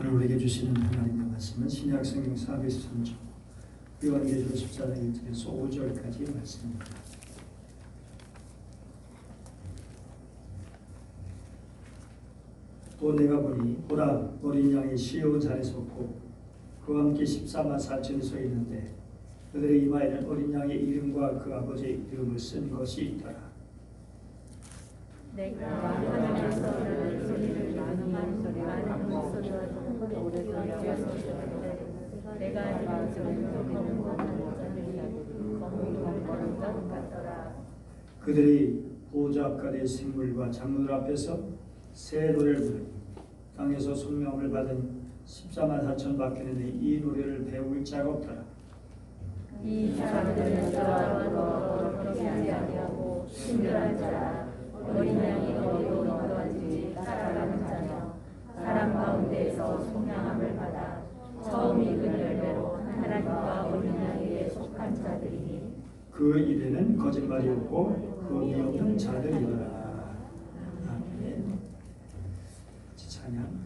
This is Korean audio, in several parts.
오늘 우리에게 주시는 하나님의 말씀은 신약 성경 423쪽 요한계시록 14장 1절에서 5절까지 말씀입니다. 또 내가 보니 보라 어린 양이 시온 산에 섰고 그와 함께 14만 4천이 서 있는데 그들의 이마에는 어린 양의 이름과 그 아버지의 이름을 쓴 것이 있더라. 내가 하늘에서 소리를 나누는 소리와 나누는 소리와 오래 돌려서 내가 그들이 보좌 앞간의 생물과 장로들 앞에서 새 노래를 부르니 땅에서 성령을 받은 14만 4천 밖에는 이 노래를 배울 자가 없더라. 이 사람들은 저와 거룩히 아니하고 신들한 자라 어린 양이 어디로 넘어간지 따라가는 자며 사람 가운데에서 속량함을 받아 처음 익은 열매로 하나님과 어린 양에게 속한 자들이니 그 입에는 거짓말이 없고 흠이 없는 자들이더라. 아멘. 같이 찬양하겠습니다.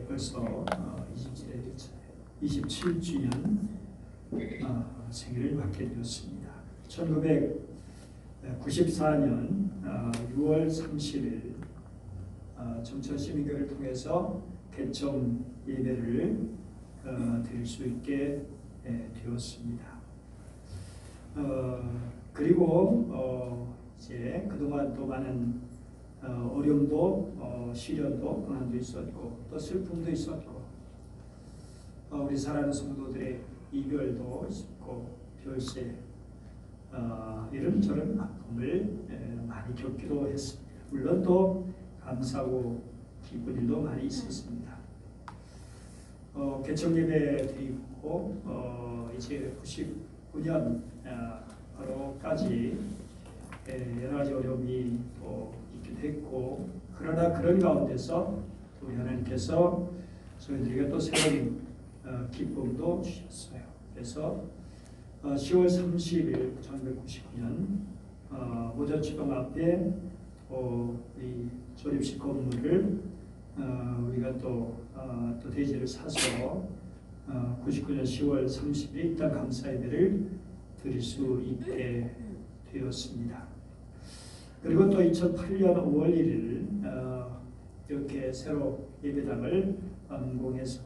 벌써 27주년 생일을 맞게 되었습니다. 1994년 6월 30일 정천시민교회를 통해서 개청 예배를 드릴 수 있게 되었습니다. 그리고 이제 그동안 또 많은 어려움도 시련도 고난도 있었고 또 슬픔도 있었고 우리 사랑하는 성도들의 이별도 있었고 별세 이런저런 아픔을 많이 겪기도 했습니다. 물론 또 감사하고 기쁜 일도 많이 있었습니다. 개청 예배 드리고 이제 99년 바로까지 여러 가지 어려움이 또 있기도 했고 그러나 그런 가운데서 우리 하나님께서 저희들에게 또 새로운 기쁨도 주셨어요. 그래서 10월 30일 1999년 모자초등 앞에 이 조립식 건물을 우리가 또 대지를 사서 99년 10월 30일 일단 감사 예배를 드릴 수 있게 되었습니다. 그리고 또 2008년 5월 1일 이렇게 새로 예배당을 완공해서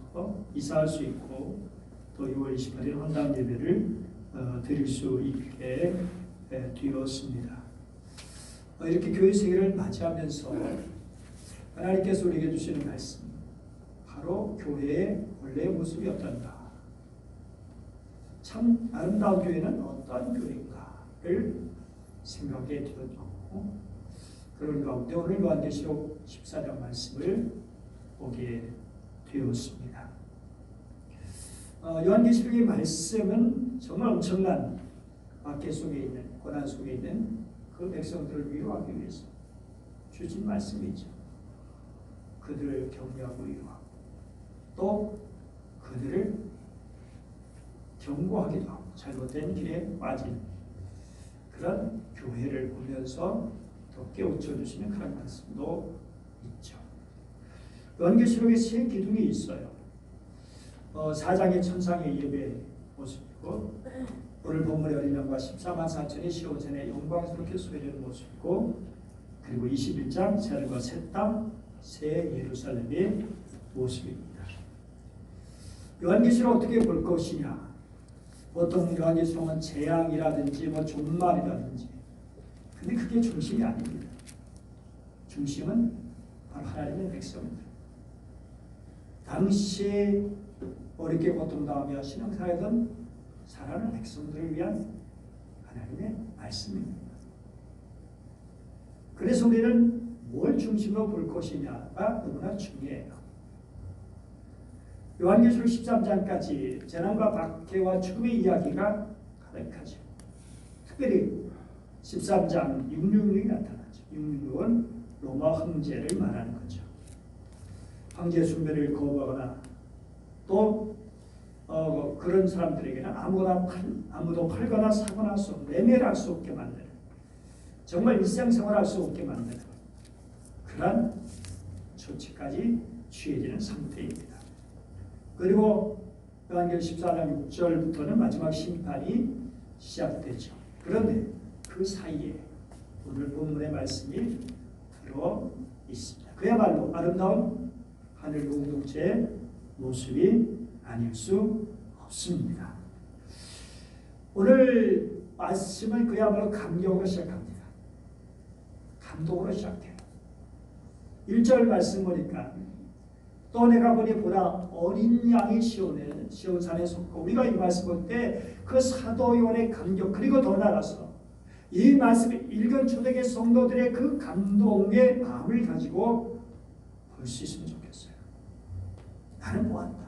이사할 수 있고 또 6월 28일 헌당 예배를 드릴 수 있게 되었습니다. 이렇게 교회 생일을 맞이하면서 하나님께서 우리에게 주시는 말씀 바로 교회의 원래의 모습이 어떤가, 참 아름다운 교회는 어떤 교회인가를 생각해 되었고 그런 가운데 오늘 요한계시록 14장 말씀을 보게 되었습니다. 요한계시록의 말씀은 정말 엄청난 박해 속에 있는, 고난 속에 있는 그 백성들을 위로하기 위해서 주신 말씀이죠. 그들을 격려하고 위로하고 또 그들을 경고하기도 하고 잘못된 길에 빠진 그런 교회를 보면서 더 깨우쳐 주시는 그런 말씀도 있죠. 요한계시록에 세 기둥이 있어요. 4장의 천상의 예배 모습이고, 오늘 본문의 어린 양과 14만 4천이 시온산에 영광스럽게 소리내는 모습이고, 그리고 21장 새하늘과 새 땅, 새 예루살렘의 모습입니다. 요한계시록 어떻게 볼 것이냐? 보통 요한계시록은 재앙이라든지 종말이라든지, 근데 그게 중심이 아닙니다. 중심은 바로 하나님의 백성입니다. 당시 어렵게 고통당하며 신앙생활하던 살아가는 백성들을 위한 하나님의 말씀입니다. 그래서 우리는 뭘 중심으로 볼 것이냐가 너무나 중요해요. 요한계시록 13장까지 재난과 박해와 죽음의 이야기가 가득하죠. 특별히 13장 666이 나타나죠. 666은 로마 황제를 말하는 거죠. 황제 숭배를 거부하거나 또 그런 사람들에게는 아무도 팔거나 사거나 매매할 수 없게 만드는, 정말 일상생활할 수 없게 만드는 그런 조치까지 취해지는 상태입니다. 그리고 요한계시록 14장 6절부터는 마지막 심판이 시작되죠. 그런데 그 사이에 오늘 본문의 말씀이 들어 있습니다. 그야말로 아름다운 하늘 공동체의 모습이 아닐 수 없습니다. 오늘 말씀은 그야말로 감격으로 시작합니다. 감동으로 시작해요. 1절 말씀 보니까 또 내가 보니 보라 어린 양이 시온산에 섰고, 우리가 이 말씀 볼 때 그 사도 요한의 감격, 그리고 더 나아가서 이 말씀을 읽은 초대교회 성도들의 그 감동의 마음을 가지고 볼 수 있으면 좋겠어요. 나는 보았다.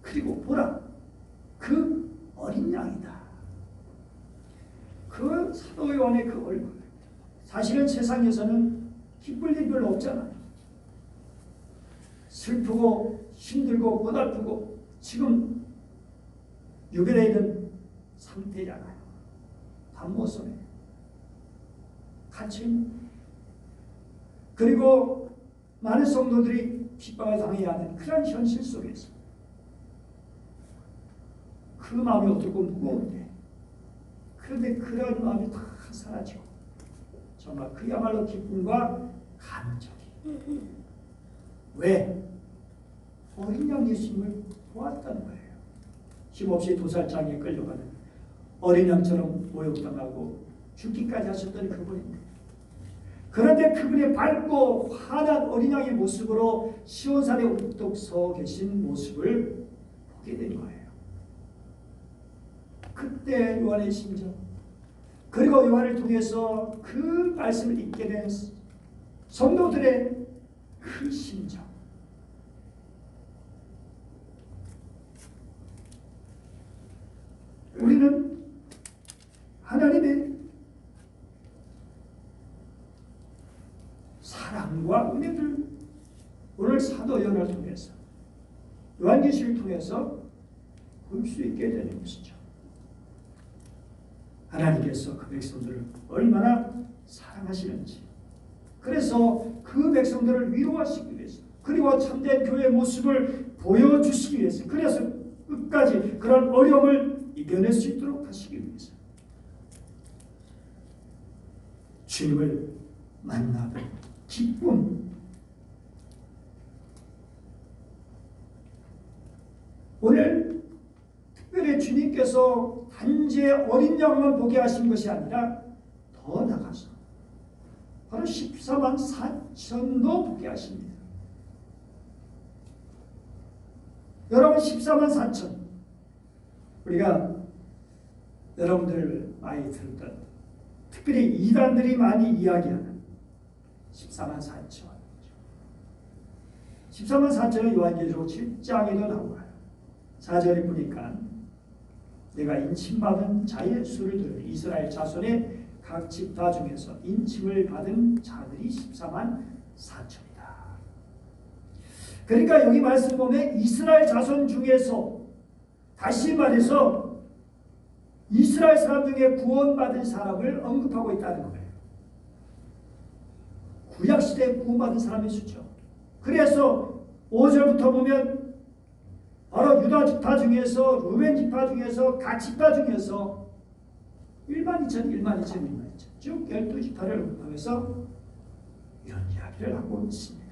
그리고 보라, 그 어린 양이다. 그 사도 요한의 그 얼굴, 사실은 세상에서는 기쁠 일 별로 없잖아요. 슬프고 힘들고 고달프고 지금 유별에 있는 상태잖아요. 담모섬에 갇힌, 그리고 많은 성도들이 핍박을 당해야 하는 그런 현실 속에서 그 마음이 어떻고 무거운데, 그런데 그런 마음이 다 사라지고 정말 그야말로 기쁨과 감격이, 왜? 어린 양 예수님을 보았다는 거예요. 힘없이 도살장에 끌려가는 어린 양처럼 모욕당하고 죽기까지 하셨던 그분입니다. 그런데 그분의 밝고 환한 어린 양의 모습으로 시온산에 우뚝 서 계신 모습을 보게 된 거예요. 그때 요한의 심정, 그리고 요한을 통해서 그 말씀을 읽게 된 성도들의 그 심정, 우리는 하나님의 사랑과 은혜를 오늘 사도 요한을 통해서, 요한계시를 통해서 볼 수 있게 되는 것이죠. 하나님께서 그 백성들을 얼마나 사랑하시는지, 그래서 그 백성들을 위로하시기 위해서, 그리고 참된 교회의 모습을 보여주시기 위해서, 그래서 끝까지 그런 어려움을 이겨낼 수 있도록 하시기 위해서 주님을 만나는 기쁨, 오늘 특별히 주님께서 단지 어린 양만 보게 하신 것이 아니라 더 나가서 바로 14만 4천도 보게 하십니다. 여러분, 14만 4천, 우리가 여러분들 많이 들었던, 특별히 이단들이 많이 이야기하는 14만 4천, 14만 4천은 요한계시록 7장에도 나와요. 4절에 보니까 내가 인침받은 자의 수를 들으니 이스라엘 자손의 각 지파 중에서 인침을 받은 자들이 14만 4천이다. 그러니까 여기 말씀 보면 이스라엘 자손 중에서, 다시 말해서 이스라엘 사람 중에 구원받은 사람을 언급하고 있다는 거예요. 구약시대에 구원받은 사람의 수죠. 그래서 5절부터 보면 바로 유다 지파 중에서, 루벤 지파 중에서, 각 지파 중에서 1만 2천, 1만 2천, 1만 2천 쭉 12지파를 언급하면서 이런 이야기를 하고 있습니다.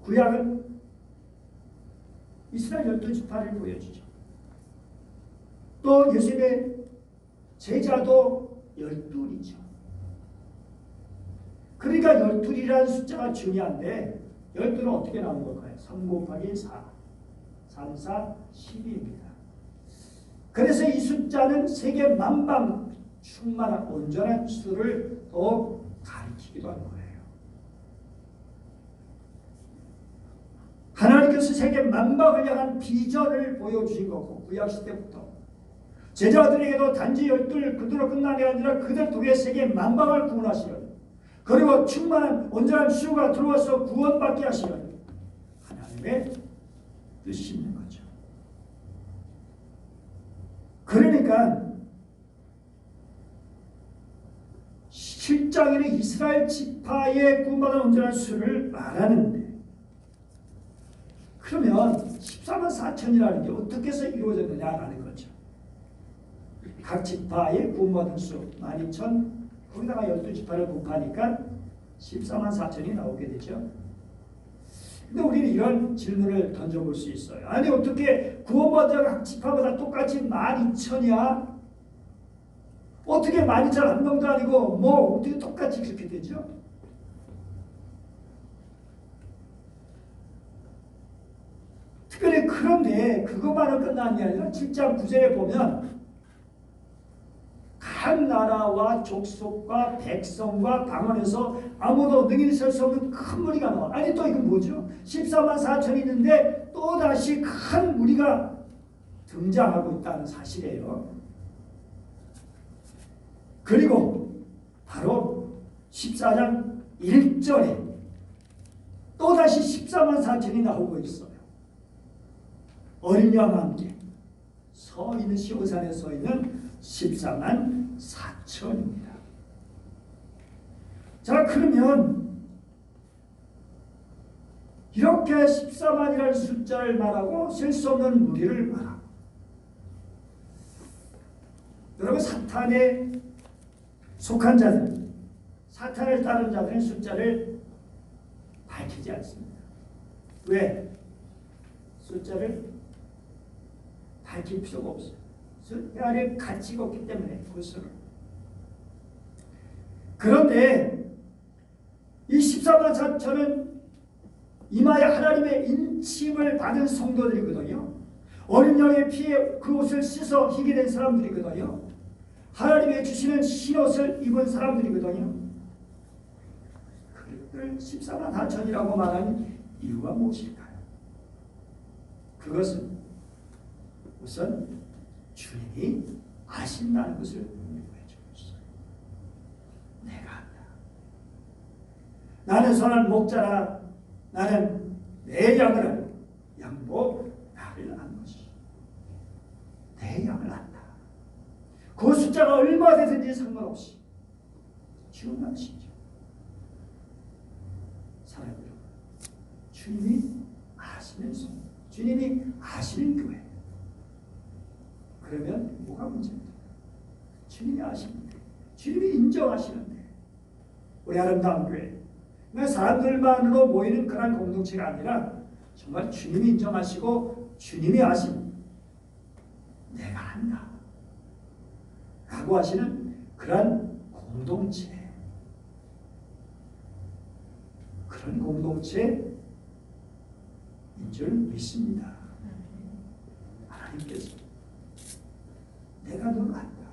구약은 이스라엘 12지파를 보여주죠. 또 예수님의 제자도 12이죠. 그러니까 12이라는 숫자가 중요한데 12는 어떻게 나오는 걸까요? 3 곱하기 4, 3, 4, 12입니다. 그래서 이 숫자는 세계 만방 충만한 온전한 수를 더 가리키기도 하는 거예요. 하나님께서 세계 만방을 향한 비전을 보여주신 거고, 구약시대부터 제자들에게도 단지 12 그대로 끝난 게 아니라 그들 통해 세계 만방을 구원하시려니, 그리고 충만한 온전한 수가 들어와서 구원받게 하시려니 하나님의 뜻이 있는 거죠. 그러니까 7장에는 이스라엘 지파의 구원받은 온전한 수를 말하는데, 그러면 14만 4천이라는 게 어떻게 해서 이루어졌느냐라는 거죠. 각 지파의 구원받은 수 12,000, 거기다가 12지파를 곱하니까 14만 4천이 나오게 되죠. 근데 우리는 이런 질문을 던져볼 수 있어요. 아니 어떻게 구원받은 자가 각 지파마다 똑같이 12,000이야? 어떻게 12,000 한 명도 아니고 뭐 어떻게 똑같이 그렇게 되죠? 특별히 그런데 그것만은 끝나는 게 아니라 7장 9절에 보면 각 나라와 족속과 백성과 방언에서 아무도 능히 설 수 없는 큰 무리가 나와. 아니 또 이건 뭐죠? 14만 4천이 있는데 또다시 큰 무리가 등장하고 있다는 사실이에요. 그리고 바로 14장 1절에 또다시 14만 4천이 나오고 있어요. 어린 양과 함께 서 있는 시온산에 서 있는 14만 4천입니다. 자, 그러면 이렇게 14만이라는 숫자를 말하고 셀 수 없는 무리를 말하고, 여러분 사탄에 속한 자들, 사탄을 따르는 자들의 숫자를 밝히지 않습니다. 왜? 숫자를 밝힐 필요가 없어요. 숫자를 가치가 없기 때문에 그것을. 그런데 이 14만 4천은 이마에 하나님의 인침을 받은 성도들이거든요. 어린 양의 피에 그 옷을 씻어 희게 된 사람들이거든요. 하나님의 주시는 흰옷을 입은 사람들이거든요. 그를 14만 4천이라고 말하는 이유가 무엇일까요? 그것은 우선 주님이 아신다는 것을 의미해 주고 있어요. 내가 안다. 나는 선한 목자라. 나는 내 양을 알고 양도 나를 아는 것이. 내 양을 안다. 그 숫자가 얼마 되든지 상관없이 주님 아시죠. 사랑해요. 주님이 아시는 성, 주님이 아시는 교회. 그러면 뭐가 문제입니까? 주님이 아시는데, 주님이 인정하시는데, 우리 아름다운 교회, 사람들만으로 모이는 그런 공동체가 아니라 정말 주님이 인정하시고 주님이 아시는, 내가 한다 라고 하시는 그런 공동체, 그런 공동체인 줄 믿습니다. 하나님께서 내가 널 안다.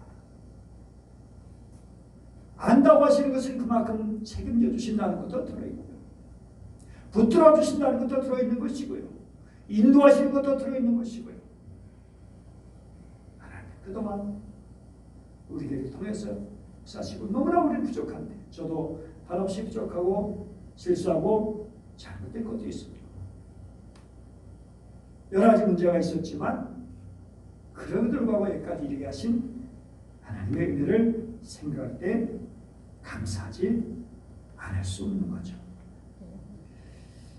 안다고 하시는 것은 그만큼 책임져 주신다는 것도 들어있고요. 붙들어 주신다는 것도 들어있는 것이고요. 인도하시는 것도 들어있는 것이고요. 그동안 우리에게 통해서 사시고 너무나 우리는 부족한데 저도 한없이 부족하고 실수하고 잘못된 것도 있습니다. 여러 가지 문제가 있었지만 그럼에도 불구하고 여기까지 이르게 하신 하나님의 은혜를 생각할 때 감사하지 않을 수 없는 거죠.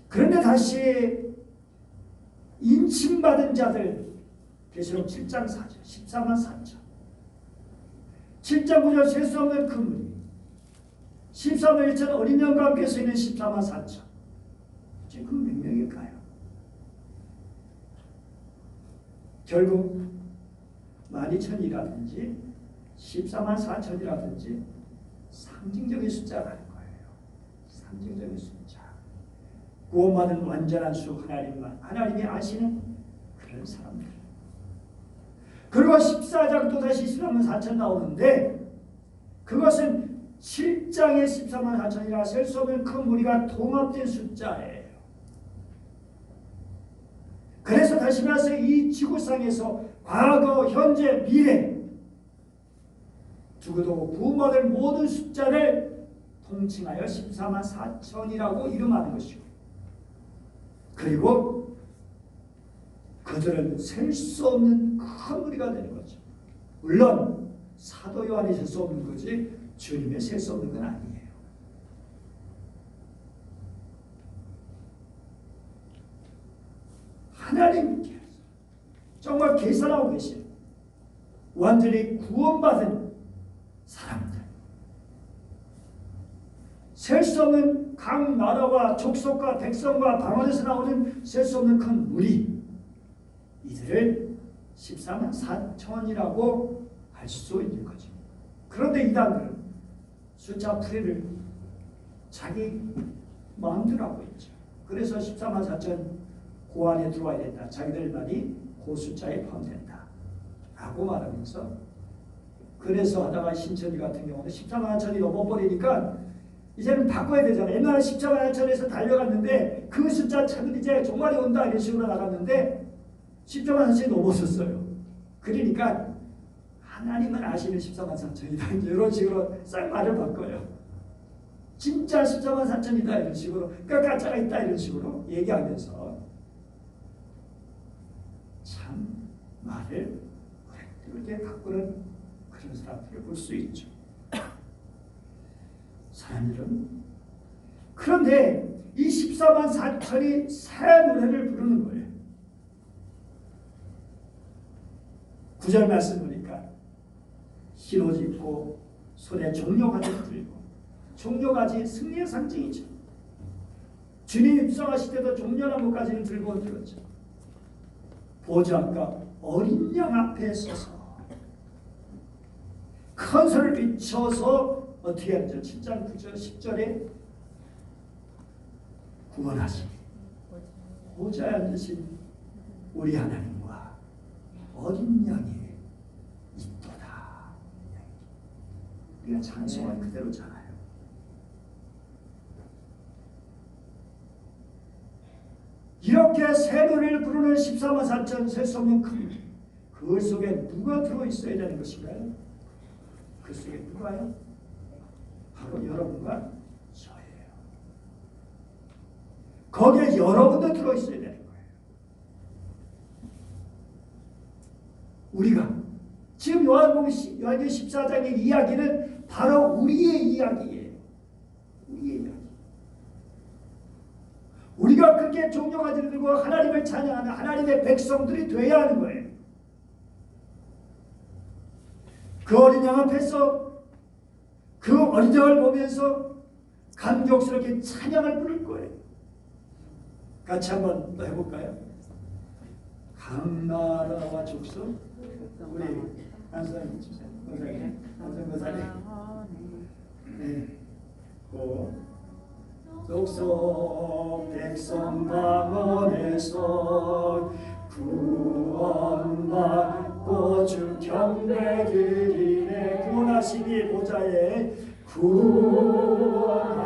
그런데 다시 인침받은 자들 계시록 7장 4절 14만 4천 7장 9절 셀 수 없는 그 무리 13만 1천 어린 양과 함께 서 있는 14만 4천 지금 몇 명일까요? 결국 12,000이라든지 14만 4천이라든지 상징적인 숫자라는 거예요. 상징적인 숫자. 구원받은 완전한 수 하나님만 하나님이 아시는 그런 사람들. 그리고 14장 또다시 14만 4천 나오는데 그것은 7장의 14만 4천이라 셀 수 없는 큰 무리가 통합된 숫자예요. 그래서 다시 말해서 이 지구상에서 과거, 현재, 미래 두고도 구원받을 모든 숫자를 통칭하여 14만 4천이라고 이름하는 것이고 그리고 그들은 셀 수 없는 큰 무리가 되는 거죠. 물론 사도 요한이 셀 수 없는 거지 주님의 셀 수 없는 건 아니에요. 하나님께서 정말 계산하고 계신 완전히 구원받은 사람들 셀 수 없는 각 나라와 족속과 백성과 방언에서 나오는 셀 수 없는 큰 무리 이들을 14만 4천이라고 할 수 있는 거죠. 그런데 이단들은 숫자 풀이를 자기 마음대로 하고 있죠. 그래서 14만 4천 고 안에 들어와야 된다. 자기들만이 그 숫자에 포함된다. 라고 말하면서 그래서 하다가 신천지 같은 경우는 14만 4천이 넘어버리니까 이제는 바꿔야 되잖아요. 옛날에 14만 4천에서 달려갔는데 그 숫자 차들 이제 종말이 온다 이런 식으로 나갔는데 14만 4천이 넘었었어요. 그러니까 하나님은 아시는 14만 4천이다. 이런 식으로 싹 말을 바꿔요. 진짜 14만 4천이다 이런 식으로 그러니까 가짜가 있다 이런 식으로 얘기하면서 참 말을 그렇게 바꾸는 그런 사람들을 볼 수 있죠. 사람들은 그런데 이 14만 4천이 새 노래를 부르는 거예요. 9절 말씀 보니까 흰옷 입고 손에 종려가지를 들고 종려가지 승리의 상징이죠. 주님 입성하실 때도 종려나무까지는 들고 들었죠. 보좌과 어린 양 앞에 서서 큰 소리를 비춰서 어떻게 하죠? 7장 9절 10절에 구원하시니 보좌에 앉으신 우리 하나님과 어린 양이 있도다. 우리가 찬송한 그대로잖아요. 이렇게 새 노래를 부르는 14만 4천 셀 수 없는 그 속에 누가 들어있어야 되는 것인가요? 그 속에 누가요? 바로 여러분과 저예요. 거기에 여러분도 들어있어야 되는 거예요. 우리가 지금 요한복음 14장의 이야기는 바로 우리의 이야기예요. 우리의 이야기. 우리가 그렇게 종려가지를 들고 하나님을 찬양하는 하나님의 백성들이 되어야 하는 거예요. 그 어린 양 앞에서 그 어린 양을 보면서 감격스럽게 찬양을 부를 거예요. 같이 한번 또 해볼까요? 각 나라와 족속 우리 안선 권사님 네. 족속 백성 방언에서 구원받고 주 경배드리네. 구원하시니 보좌에 구원하시니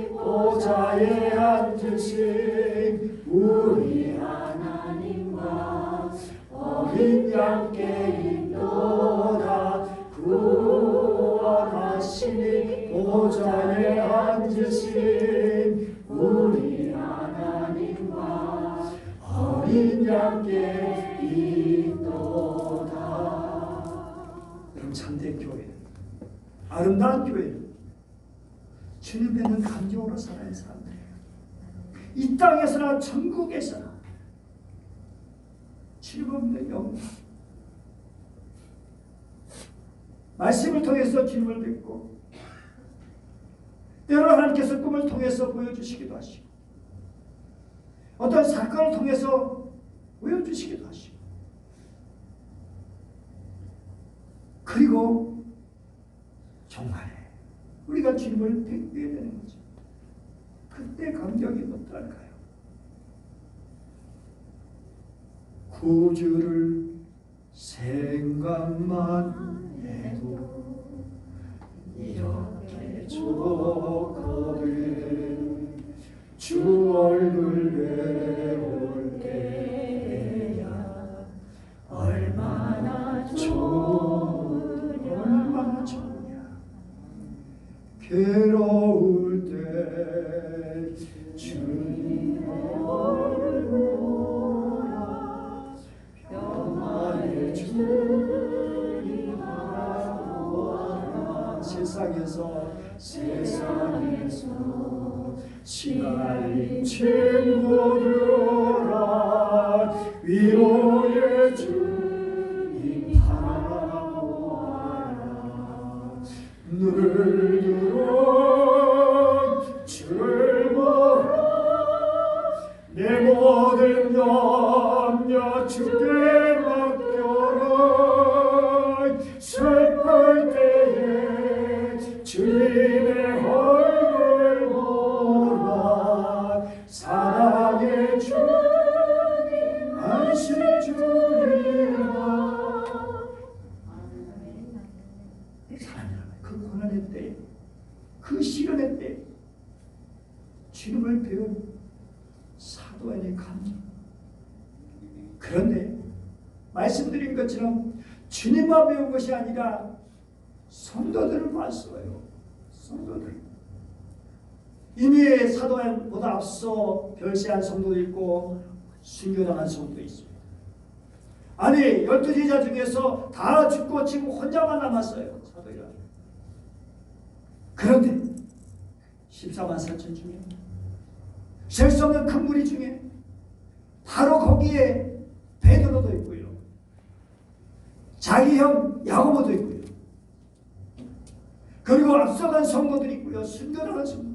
보좌에 앉으신 우리 하나님과 어린 어린 양께 있도다. 구원하시니 보좌에 앉으신 우리 하나님과 어린 양께 있도다. 여러분, 참된 교회, 아름다운 교회, 주님 뵙는 감격으로 살아야 사람들이에요. 이 땅에서나 천국에서나 즐겁는 영광. 말씀을 통해서 주님을 뵙고, 때로 하나님께서 꿈을 통해서 보여주시기도 하시고, 어떤 사건을 통해서 보여주시기도 하시고, 그리고 정말 우리가 주님을 뵙게 되는 거죠. 그때 감격이 어떨까요? 구주를 생각만 해도 이렇게 좋거든. 주 얼굴 배울 때야 얼마나 좋으랴. 얼마나 좋으냐. 괴로울 때 주님 얼굴 보라. 평안을 주님 바라보아라. 세상에서 시달린 친구들아, 위로의 주님 바라보아라. 눈을 들어 주를 보라. 내 모든 염려 주께 맡겨라. 슬플 때에 주님의 얼굴 보라. 사랑의 주님 안식 주리라. 사랑하는 그 고난의 때, 그 시련의 때 주님을 배운 사도의 감정. 그런데 말씀드린 것처럼 주님만 배운 것이 아니라 성도들을 봤어요. 성도들. 이미 사도보다 앞서 별세한 성도도 있고 순교당한 성도도 있습니다. 아니, 12제자 중에서 다 죽고 지금 혼자만 남았어요. 사도이라. 그런데 14만 4천 중에 셀 수 없는 큰 무리 중에 바로 거기에 베드로도 있고요. 자기 형 야고보도 있고요. 그리고 앞서간 성도들이 있고요. 순교당한 성도.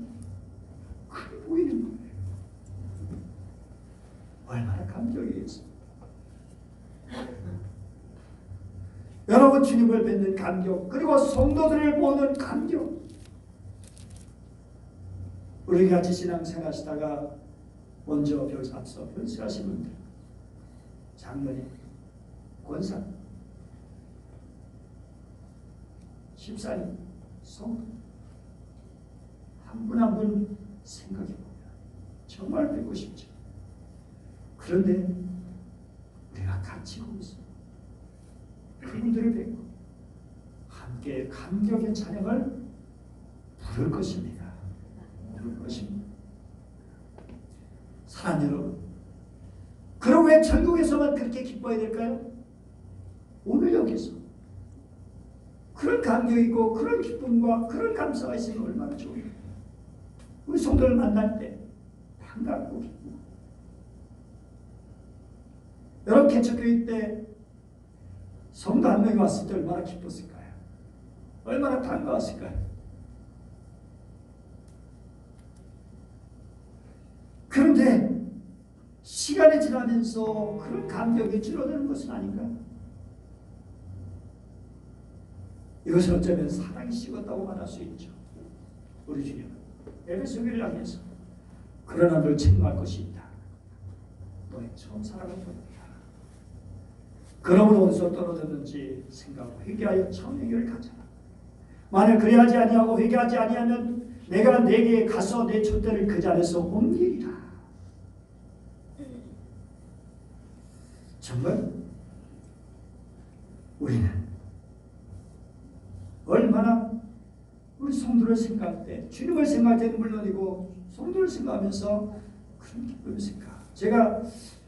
그게 보이는 거예요. 얼마나 감격이 있어요. 여러분, 주님을 뵙는 감격, 그리고 성도들을 보는 감격. 우리 같이 신앙생활 하시다가 먼저 앞서 변신하신 분들, 장로님, 권사, 집사님, 성도, 한 분 한 분 생각해 보면 정말 뵙고 싶죠. 그런데 우리가 같이 거기서 그분들을 뵙고 함께 감격의 찬양을 부를 것입니다. 부를 것입니다. 사랑하는 여러분, 그럼 왜 천국에서만 그렇게 기뻐해야 될까요? 오늘 여기서 그런 감격이 있고 그런 기쁨과 그런 감사가 있으면 얼마나 좋아요. 우리 성도를 만날 때 반갑고 기쁘고. 여러분, 개척교회 때 성도 한 명이 왔을 때 얼마나 기뻤을까요? 얼마나 반가웠을까요? 그런데 시간이 지나면서 그런 감격이 줄어드는 것은 아닌가? 이것은 어쩌면 사랑이 식었다고 말할 수 있죠. 우리 주님은 에베소 교회를 향해서 그러나 늘 책망할 것이 있다. 너의 처음 사랑을 보낸다. 그러므로 어디서 떨어졌는지 생각하고 회개하여 처음 회개를 가져라. 만일 그리하지 아니하고 회개하지 아니하면 내가 내게 가서 내 촛대를 그 자리에서 옮기리라. 정말 우리는 얼마나 우리 성도를 생각할 때, 주님을 생각할 때는 물론이고 성도를 생각하면서 그런 기쁨을 생각. 제가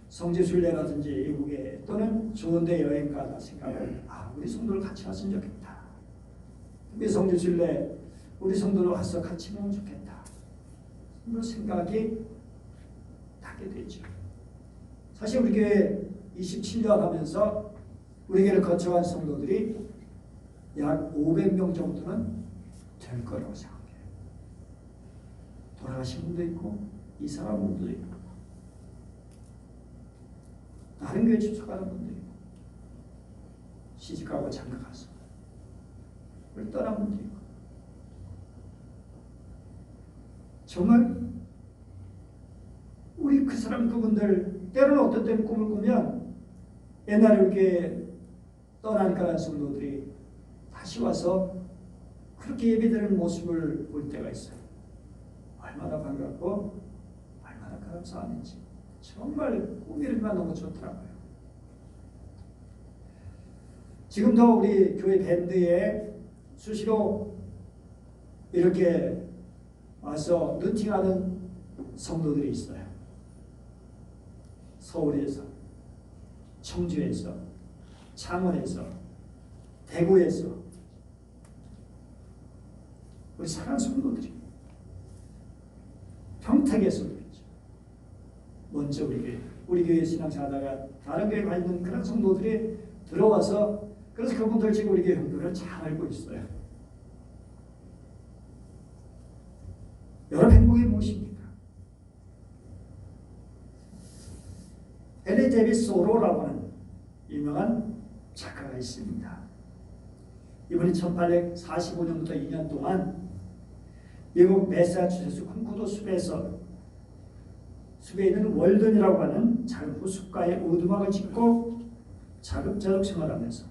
성지순례라든지 외국에 또는 좋은데 여행 가다 생각을 우리 성도를 같이 왔으면 좋겠다. 우리 성지순례 우리 성도로 와서 같이 보면 좋겠다. 그런 생각이 나게 되죠. 사실 우리 교회 27년 하면서 우리 교회를 거쳐간 성도들이 약 500명 정도는 될 거라고 생각해요. 돌아가신 분도 있고 이사간 분도 있고 다른 교회 집사가는 분도 있고 시집가고 장가가서 떠난 분도 있고 정말 우리 그 사람 그분들 때로는 어떤 때는 꿈을 꾸면 옛날에 이렇게 떠나니까 성도들이 다시 와서 그렇게 예배드리는 모습을 볼 때가 있어요. 얼마나 반갑고 얼마나 감사하는지 정말 꿈이라기만 너무 좋더라고요. 지금도 우리 교회 밴드에 수시로 이렇게 와서 루팅하는 성도들이 있어요. 서울에서, 청주에서, 창원에서, 대구에서 우리 사랑하는 성도들이 평택에서도 있죠. 먼저 우리 교회 신앙생활하다가 다른 교회 가 있는 그런 성도들이 들어와서 그래서 그분들 지금 우리 교회 형들을 잘 알고 있어요. 여러분 행복이 무엇입니까? 엘리 데비스 소로라고 하는 유명한 작가가 있습니다. 이분이 1845년부터 2년 동안 미국 매사추세츠 콘코드 숲에 있는 월든이라고 하는 작은 호숫가에 오두막을 짓고 자급자족 생활하면서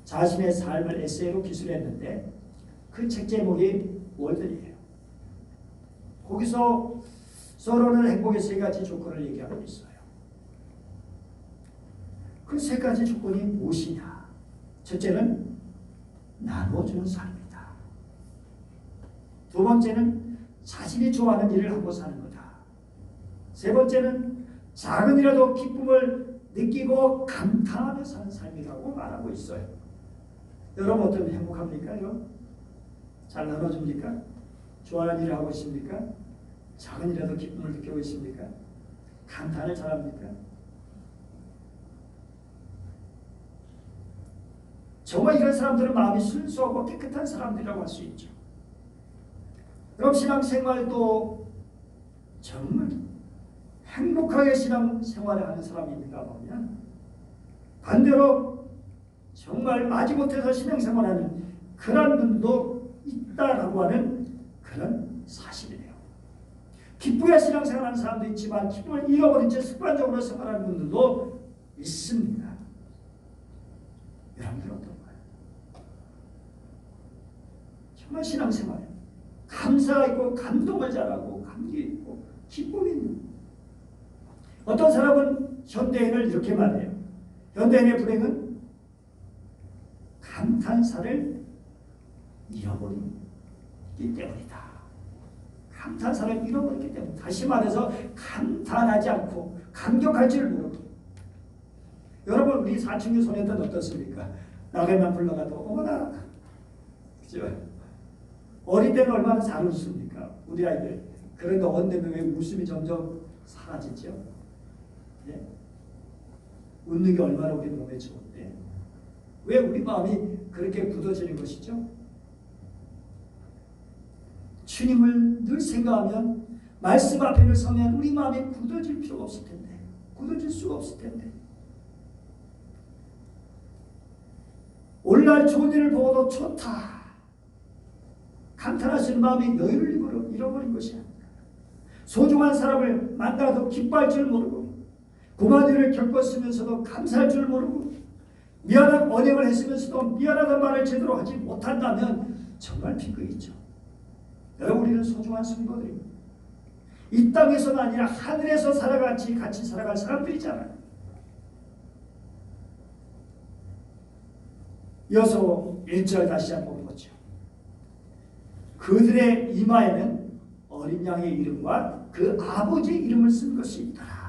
자신의 삶을 에세이로 기술했는데 그 책 제목이 월든이에요. 거기서 서로는 행복의 세 가지 조건을 얘기하고 있어요. 그 세 가지 조건이 무엇이냐? 첫째는 나눠주는 삶이다. 두 번째는 자신이 좋아하는 일을 하고 사는 거다. 세 번째는 작은 일에도 기쁨을 느끼고 감탄하며 사는 삶이라고 말하고 있어요. 여러분 어떻게 행복합니까? 이거? 잘 나눠줍니까? 좋아하는 일을 하고 있습니까? 작은 일에도 기쁨을 느끼고 있습니까? 감탄을 잘합니까? 정말 이런 사람들은 마음이 순수하고 깨끗한 사람들이라고 할 수 있죠. 그럼 신앙생활도 정말 행복하게 신앙생활을 하는 사람이 있는가 보면 반대로 정말 마지못해서 신앙생활하는 그런 분도 있다라고 하는 그런 사실이에요. 기쁘게 신앙생활하는 사람도 있지만 기쁨을 잃어버린 채 습관적으로 생활하는 분들도 있습니다. 여러분들 어떤가요? 정말 신앙생활 감사가 있고 감동을 잘하고 감기 있고 기쁨이 있는 어떤 사람은 현대인을 이렇게 말해요. 현대인의 불행은 감탄사를 잃어버리기 때문이다. 감탄사를 잃어버리기 때문에 다시 말해서 감탄하지 않고 감격할 줄 모르고 여러분 우리 사춘기 소년 때는 어떻습니까? 나게만 불러가도 어머나 그죠? 어릴 때는 얼마나 잘 웃습니까? 우리 아이들. 그런데 언제면 왜 웃음이 점점 사라지죠? 네? 웃는 게 얼마나 우리 몸에 좋은데 왜 우리 마음이 그렇게 굳어지는 것이죠? 주님을 늘 생각하면 말씀 앞에 늘 서면 우리 마음이 굳어질 필요가 없을 텐데 굳어질 수가 없을 텐데 오늘날 좋은 일을 보고도 좋다 감탄하시는 마음이 너희를 잃어버린 것이 아니라 소중한 사람을 만나도 기뻐할 줄 모르고 고난 일을 겪었으면서도 감사할 줄 모르고 미안한 언행을 했으면서도 미안하다는 말을 제대로 하지 못한다면 정말 비극이죠. 여러분 우리는 소중한 성도들입니다. 이 땅에서는 아니라 하늘에서 같이 살아갈 사람들이잖아요. 이어서 1절 다시 한번 보죠. 그들의 이마에는 어린 양의 이름과 그 아버지의 이름을 쓴 것이 있더라.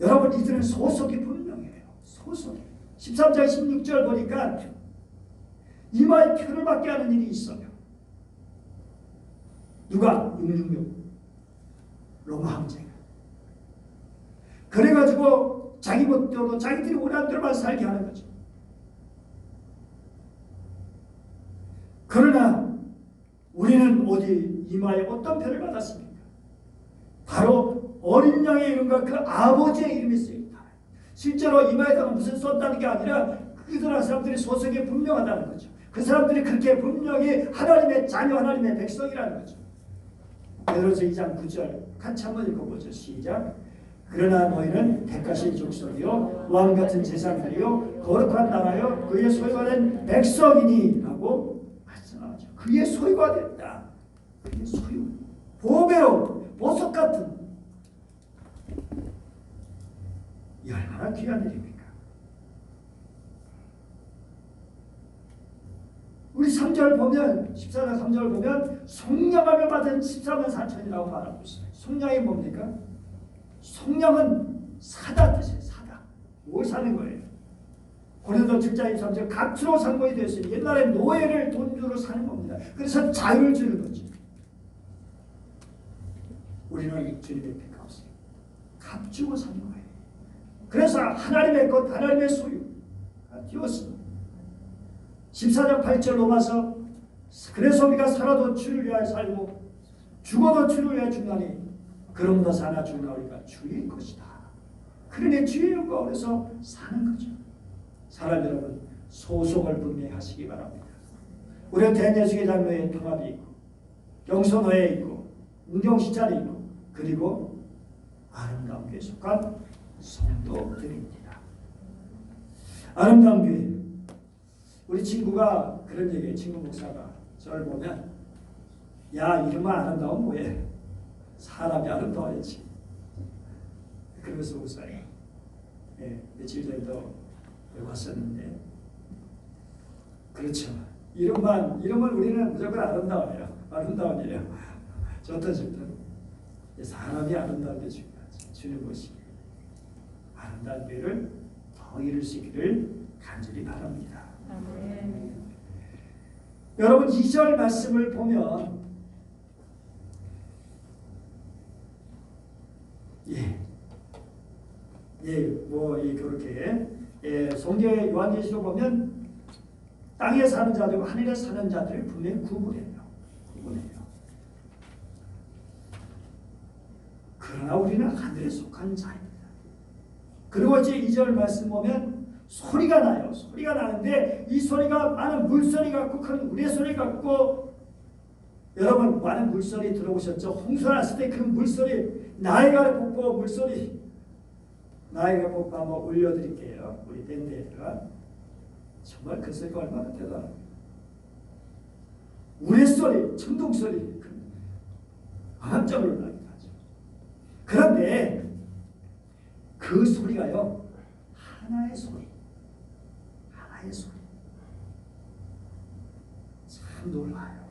여러분, 이들은 소속이 분명해요. 소속이. 13장 16절 보니까 이마에 표를 받게 하는 일이 있어요. 누가? 666 로마 황제가. 그래가지고 자기 멋대로 자기들이 원하는 대로만 살게 하는 거죠. 그러나 우리는 어디 이마에 어떤 표를 받았습니까? 바로 어린 양의 이름과 그 아버지의 이름이 쓰여있다. 실제로 이마에다가 무슨 썼다는 게 아니라 그들한 사람들이 소속이 분명하다는 거죠. 그 사람들이 그렇게 분명히 하나님의 자녀, 하나님의 백성이라는 거죠. 베드로서 2장 9절 같이 한번 읽어보죠. 시작. 그러나 너희는 택하신 족속이요 왕같은 제사장이요 거룩한 나라요 그의 소유가 된 백성이니 라고 말씀하죠. 그의 소유가 됐다. 그의 소유. 보배로 보석 같은 이 얼마나 귀한 일입니까? 우리 3절 보면 14장 3절 보면 속량함을 받은 14만 4천이라고 말하고 있어요. 속량이 뭡니까? 속량은 사다 뜻이에요. 사다. 뭘 사는 거예요? 고린도 7장 23절 값으로 산 것이 되었으니 옛날에 노예를 돈 주로 사는 겁니다. 그래서 자유를 주는 거죠. 우리는 주님의 피가 없어요. 값 주고 사는 거예요. 그래서 하나님의 것, 하나님의 소유가 되었습니다. 14장 8절 로마서 그래서 우리가 살아도 주를 위하여 살고 죽어도 주를 위하여 죽나니 그럼도 사나 죽나 우리가 주의 것이다. 그러니 주의 영광에서 사는 거죠. 사람 여러분, 소속을 분명히 하시기 바랍니다. 우리는 대내수계 장로의 통합이 있고 영선회에 있고 문경시찰이 있고 그리고 아름다운 교회에 속한 성도들입니다. 아름다운 교회. 우리 친구가 그런 얘기해요. 친구 목사가 저를 보면 야 이름은 아름다운 뭐해? 사람이 아름다워야지. 그러면서 웃어요. 며칠 전에도 왔었는데 그렇죠. 이름은 우리는 무조건 아름다워요. 아름다운 일이에요. 좋다. 사람이 아름다운 게 중요하지. 주는 것이 아름다운 교회를 더 이룰 수 있기를 간절히 바랍니다. 여러분 2절 말씀을 보면 그렇게 성경의 요한계시록 보면 땅에 사는 자들과 하늘에 사는 자들을 분명히 구분해요. 그러나 우리는 하늘에 속한 자입니다. 그리고 이제 2절 말씀 보면 소리가 나요. 소리가 나는데 이 소리가 많은 물소리 같고 큰 우레소리 같고 여러분 많은 물소리 들어보셨죠? 홍수 났을 때 그 물소리 나이가 뽑고 물소리 나이가 뽑고 한번 올려드릴게요. 우리 밴드에다가 정말 그 소리가 얼마나 대단합니다. 우레소리, 천둥소리 깜짝 놀랍니다. 그런데 그 소리가요 하나의 소리 참 놀라요.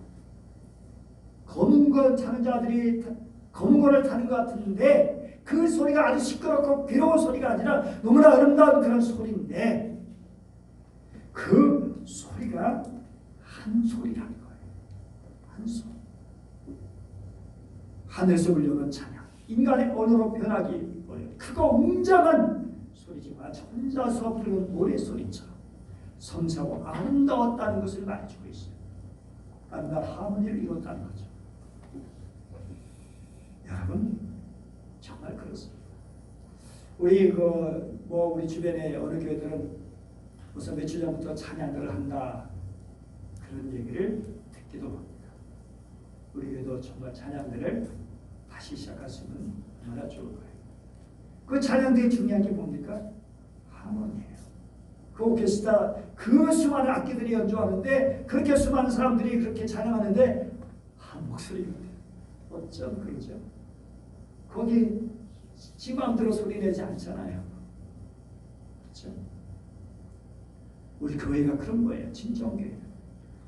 검은 걸 타는 자들이 검은 거를 타는 것 같은데 그 소리가 아주 시끄럽고 괴로운 소리가 아니라 너무나 아름다운 그런 소리인데 그 소리가 한 소리라는 거예요. 한 소리. 하늘에서 울려오는 찬양. 인간의 언어로 표현하기 어려워요. 크고 웅장한 소리지만 혼자서 부르는 노래소리처럼 섬세하고 아름다웠다는 것을 말해주고 있어요. 아름다운 하모니를 이뤘다는 거죠. 여러분 정말 그렇습니다. 우리 주변에 어느 교회들은 우선 며칠 전부터 찬양을 한다 그런 얘기를 듣기도 합니다. 우리 교회도 정말 찬양들을 다시 시작하시면 얼마나 좋을 거예요. 그 찬양들이 중요한 게 뭡니까? 하모니예요. 그 오케스트라 그 수많은 악기들이 연주하는데 그렇게 수많은 사람들이 그렇게 찬양하는데 한 목소리가 어쩜 그러죠? 거기 지 마음대로 소리 내지 않잖아요. 그렇죠? 우리 교회가 그런 거예요. 진정교회.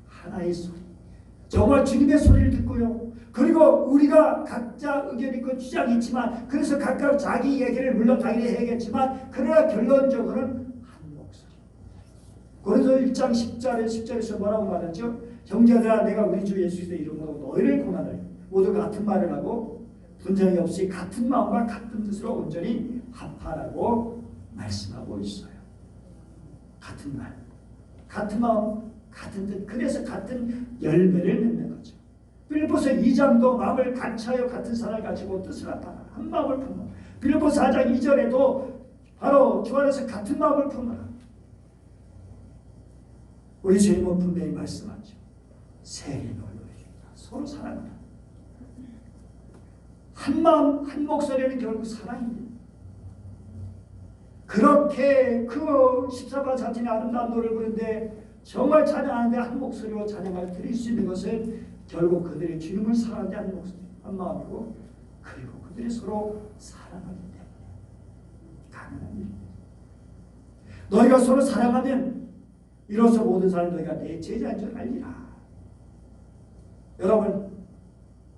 하나의 소리. 정말 주님의 소리를 듣고요. 그리고 우리가 각자 의견 있고 주장이 있지만 그래서 각각 자기 얘기를 물론 당연히 해야겠지만 그러나 결론적으로는 한 목소리. 고린도서 1장 10절에서 뭐라고 말하죠? 형제들아 내가 우리 주 예수의 이름으로 너희를 권하노니 모두 같은 말을 하고 분쟁이 없이 같은 마음과 같은 뜻으로 온전히 합하라고 말씀하고 있어요. 같은 말, 같은 마음, 같은 뜻. 그래서 같은 열매를 맺는 거죠. 빌립보서 2장도 마음을 같이하여 같은 사랑을 가지고 뜻을 합하라. 한 마음을 품어. 빌립보서 4장 2절에도 바로 주 안에서 같은 마음을 품어라. 우리 주님은 분명히 말씀하죠. 세리 놀라리라. 서로 사랑하라. 한 마음 한 목소리는 결국 사랑입니다. 그렇게 그 14반 사진의 아름다운 노래를 부르는데 정말 찬양하는데 한 목소리로 찬양을 드릴 수 있는 것은 결국 그들이 주님을 사랑하는데 한 목소리 한 마음이고 그리고 그들이 서로 사랑하기 때문에 가능한 일입니다. 너희가 서로 사랑하면 이로써 모든 사람 너희가 내 제자인 줄 알리라. 여러분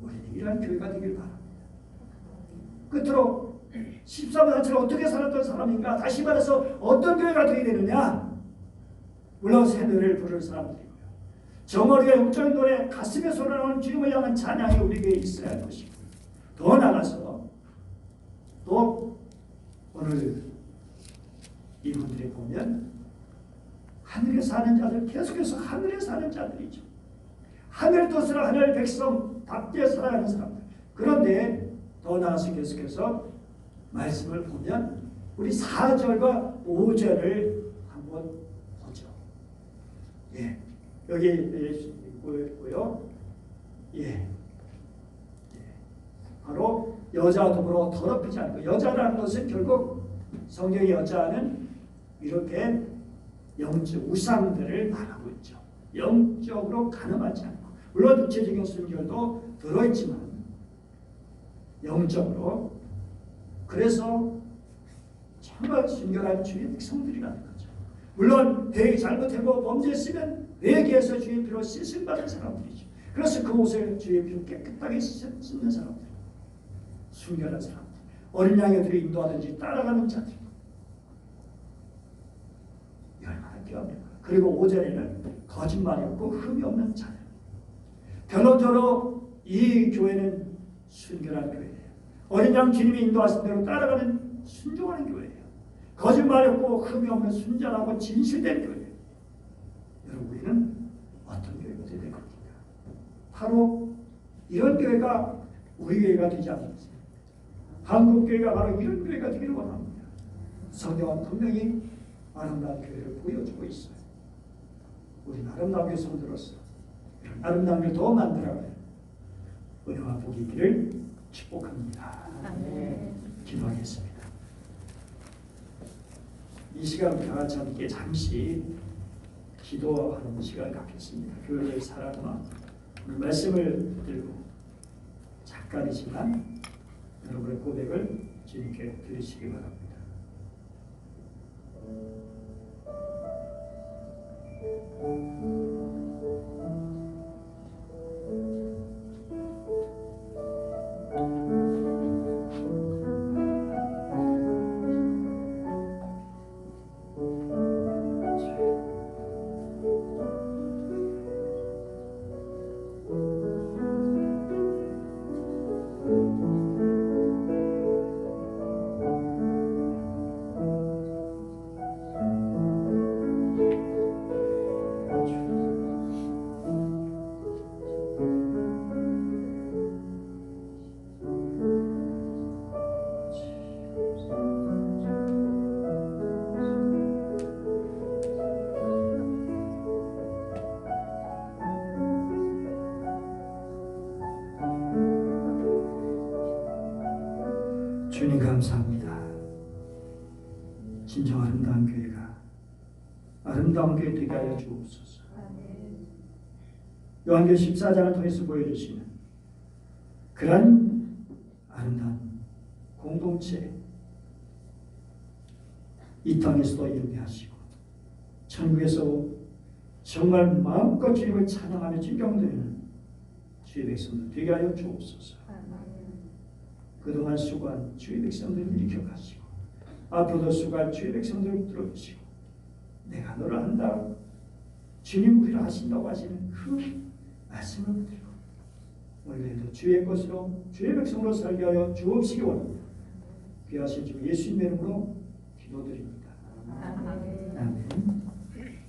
우리는 이러한 교회가 되길 바랍니다. 끝으로 14번 단체를 어떻게 살았던 사람인가? 다시 말해서 어떤 교회가 되어야 되느냐? 물론 새 노래를 부를 사람들이고요. 정어리가 영적인 노래, 가슴에 솟아나오는 주님을 향한 찬양이 우리 교회에 있어야 할 것이고 더 나가서 또 오늘 이분들이 보면 하늘에 사는 자들, 계속해서 하늘에 사는 자들이죠. 하늘의 뜻을 하늘 백성답게 살아가는 사람들. 그런데 더 나아서 계속해서 말씀을 보면 우리 4절과 5절을 한번 보죠. 예, 여기 있고요. 예, 바로 여자 더불어 더럽히지 않고 여자라는 것은 결국 성경의 여자는 이렇게 영적 우상들을 말하고 있죠. 영적으로 가늠하지 않고 물론 육체적인 순결도 들어있지만 영적으로 그래서 정말 순결한 주의 백성들이라는 거죠. 물론 회개 잘못하고 범죄했으면 회개해서 주의 피로 씻음받은 사람들이죠. 그래서 그 옷을 주의 피로 깨끗하게 씻는 사람들, 순결한 사람들, 어린 양이들이 인도하든지 따라가는 자들. 얼마나 귀합니까? 그리고 5절에는 거짓말이 없고 흠이 없는 자들. 결론적으로 이 교회는 순결한 교회예요. 어린 양 주님이 인도하신 대로 따라가는 순종하는 교회예요. 거짓말이 없고 흠이 없는 순전하고 진실된 교회예요. 여러분 우리는 어떤 교회가 되어야 될 겁니까? 바로 이런 교회가 우리 교회가 되지 않습니까? 한국 교회가 바로 이런 교회가 되기를 원합니다. 성경은 분명히 아름다운 교회를 보여주고 있어요. 우리는 아름다운 교회 성도로서 이런 아름다운 교회 더 만들어가요. 은혜와 복이 있기를 축복합니다. 기도하겠습니다. 이 시간 다 같이 함께 잠시 기도하는 시간을 갖겠습니다. 교회의 사랑과 오늘 말씀을 들고 잠깐이지만 여러분의 고백을 주님께 드리시기 바랍니다. 주님 감사합니다. 진정 아름다운 교회가 아름다운 교회 되게 하여 주옵소서. 요한계시록 14장을 통해서 보여주시는 그런 아름다운 공동체 이 땅에서도 이루게 하시고 천국에서 정말 마음껏 주님을 찬양하며 진경드리는 주의 백성들 되게 하여 주옵소서. 그동안 수고한 주의 백성들을 일으켜 가시고 앞으로도 수고할 주의 백성들을 들어주시고 내가 너를 한다 주님 우리를 하신다고 하시는 그 말씀을 붙들고 오늘도 주의 것으로 주의 백성으로 살게 하여 주옵시기 원합니다. 귀하신 주 예수님의 이름으로 기도드립니다. 아멘. 아멘.